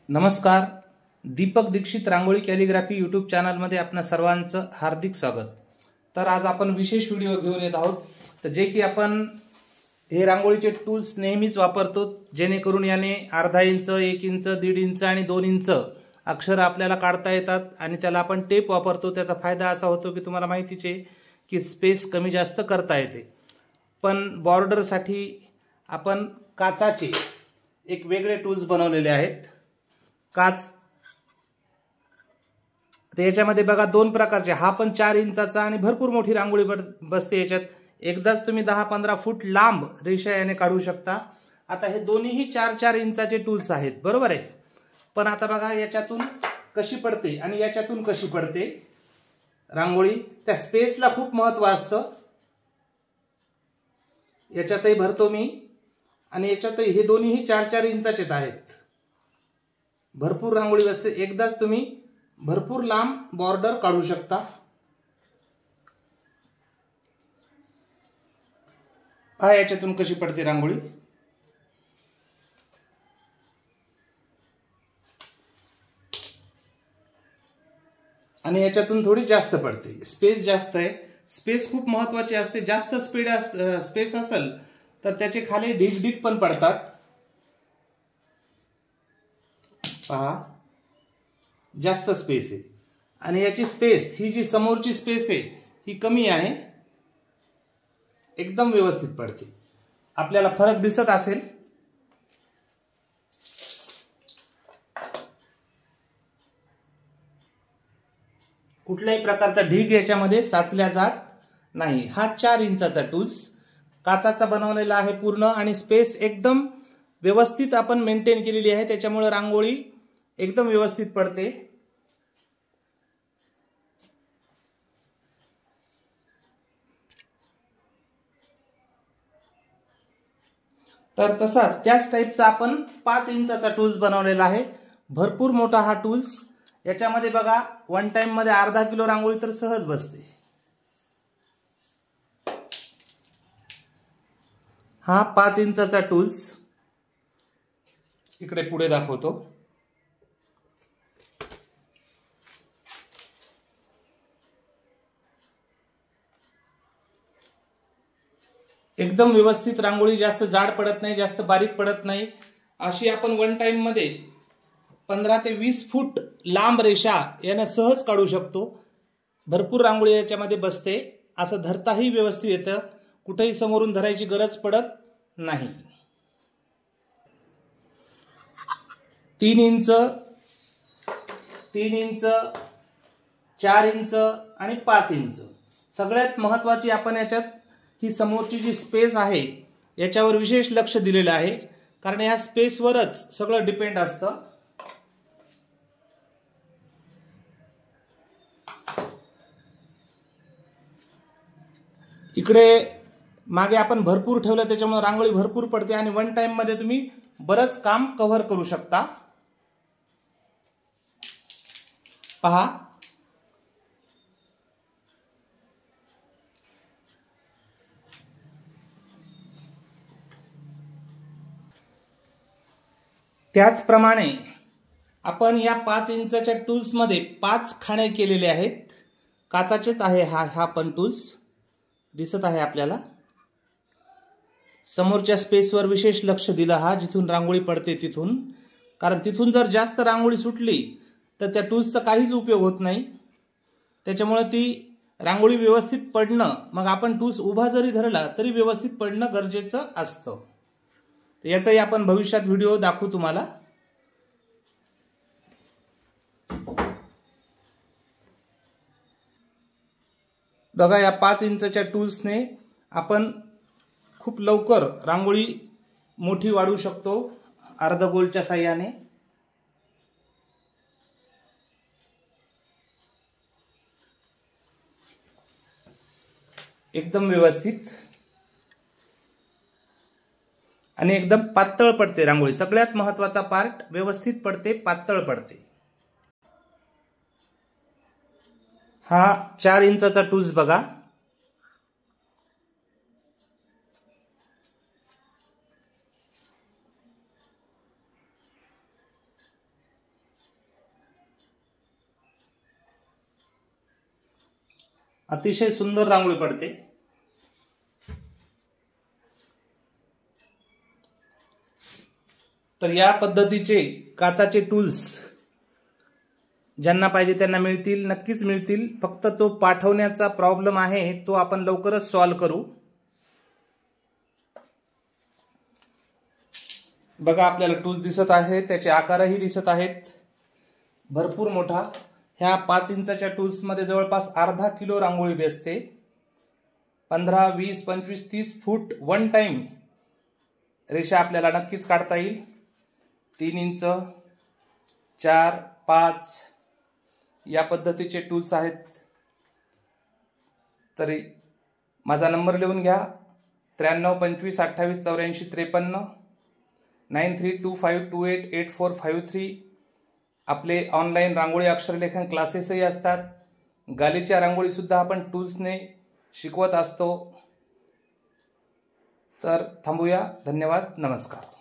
नमस्कार. दीपक दीक्षित रांगोळी calligraphy YouTube चॅनलमध्ये आपणा सर्वांचं हार्दिक स्वागत. तर आज आपण विशेष व्हिडिओ घेऊन येत आहोत. तर जे की आपण हे रांगोळीचे टूल्स नेहमीच वापरतो, जेणेकरून याने अर्धा इंच, 1 इंच, 1.5 इंच आणि 2 इंच अक्षर आपल्याला काढता येतात. आणि त्याला आपण टेप वापरतो. त्याचा फायदा असा होतो की तुम्हाला माहितीच आहे की स्पेस कमी जास्त करता येते. पण बॉर्डरसाठी आपण काचाचे एक वेगळे टूल्स बनवलेले आहेत. काच तर याच्यामध्ये बघा दोन प्रकारचे, हा पण 4 इंचाचा आणि भरपूर मोठी रांगोळी बसते याच्यात. एकदाच तुम्ही 10-15 फूट लांब रेषा याने काढू शकता. आता हे दोन्हीही 4-4 इंचाचे टूल्स आहेत, बरोबर आहे. पण आता बघा याच्यातून कशी पडते आणि याच्यातून कशी पडते रांगोळी. त्या स्पेसला खूप महत्त्व असतं. याच्यातही भरतो मी आणि याच्यातही हे दोन्हीही 4-4 इंचाचेच आहेत. भरपूर रांगोळी बसते. एकदाच तुम्ही भरपूर लांब बॉर्डर काढू शकता. हा याच्यातून कशी पडते रांगोळी. आणि याच्यातून थोडी जास्त पडते. स्पेस जास्त आहे. स्पेस खूप महत्त्वाची असते. जास्त स्पेस असेल तर त्याचे खाली ढीग पण पडतात. पहा, जास्त स्पेस आहे आणि याची स्पेस, ही जी समोरची स्पेस आहे ही कमी आहे. एकदम व्यवस्थित पडते. आपल्याला फरक दिसत असेल. कुठल्याही प्रकारचा ढीग याच्यामध्ये साचल्या जात नाही. हा 4 इंचाचा टूल्स काचाचा बनवलेला आहे पूर्ण आणि स्पेस एकदम व्यवस्थित आपण मेंटेन केलेली आहे. त्याच्यामुळे रांगोळी एकदम व्यवस्थित पडते. तर तसाच त्याच टाईपचा आपण 5 इंचाचा टूल्स बनवलेला आहे. भरपूर मोठा हा टूल्स. याच्यामध्ये बघा वन टाइम मध्ये अर्धा किलो रांगोळी तर सहज बसते. हा 5 इंचाचा टूल्स इकडे पुढे दाखवतो. एकदम व्यवस्थित रांगोळी, जास्त जाड पडत नाही, जास्त बारीक पडत नाही. अशी आपण वन टाइम मध्ये 15 ते 20 फूट लांब रेषा याने सहज काढू शकतो. भरपूर रांगोळी याच्यामध्ये बसते. असं धरताही व्यवस्थित येतं. कुठेही समोरून धरायची गरज पडत नाही. 3 इंच, 3 इंच, 4 इंच आणि 5 इंच. सगळ्यात महत्त्वाची आपण याच्यात ही समोरची जी स्पेस आहे याच्यावर विशेष लक्ष दिलेलं आहे. कारण या स्पेसवरच सगळं डिपेंड असतं. इकडे मागे आपण भरपूर ठेवलं, त्याच्यामुळे रांगोळी भरपूर पडते आणि वन टाइम मध्ये तुम्ही बरंच काम कव्हर करू शकता. पहा, त्याचप्रमाणे आपण या 5 इंचाच्या टूल्स मध्ये 5 खाणे केलेले आहेत. काचाचेच आहे. हा पण टूल्स दिसत आहे आपल्याला. समोरच्या स्पेसवर विशेष लक्ष दिलं, हा जिथून रांगोळी पडते तिथून. कारण तिथून जर जास्त रांगोळी सुटली तर त्या टूल्सचा काहीच उपयोग होत नाही. त्याच्यामुळे ती रांगोळी व्यवस्थित पडणं, मग आपण टूल्स उभा जरी धरला तरी व्यवस्थित पडणं गरजेचं असतं. तर याचाही आपण भविष्यात व्हिडिओ दाखवू तुम्हाला. बघा, या 5 इंचच्या टूल्सने आपण खूप लवकर रांगोळी मोठी वाढवू शकतो अर्धगोलच्या साहाय्याने. एकदम व्यवस्थित आणि एकदम पातळ पडते रांगोळी. सगळ्यात महत्त्वाचा पार्ट, व्यवस्थित पडते, पातळ पडते. हा 4 इंचाचा टूल्स बघा. अतिशय सुंदर रांगोळी पडते। तर या पद्धतीचे काचाचे टूल्स ज्यांना पाहिजे त्यांना मिळतील, नक्कीच मिळतील। फक्त तो पाठवण्याचा प्रॉब्लेम आहे, तो आपण लवकरच सॉल्व्ह करू। बघा आपल्याला टूल्स दिसत आहे, त्याचे आकारही दिसत आहेत, भरपूर मोठा। ह्या 5 इंचाच्या टूल्स मध्ये जवळपास अर्धा किलो रांगोळी बसते। 15, 20, 25, 30 फूट वन टाइम रेषा आपल्याला नक्कीच काढता येईल। 3 इंच, 4, 5 या पद्धतीचे टूल्स आहेत। तरी माझा नंबर लिहून घ्या, 93 25 28 84 53, 9325288453। आपले ऑनलाईन रांगोळी अक्षरलेखन क्लासेसही असतात। गालीच्या रांगोळी सुद्धा आपण टूल्सने शिकवत असतो। तर थांबूया, धन्यवाद, नमस्कार।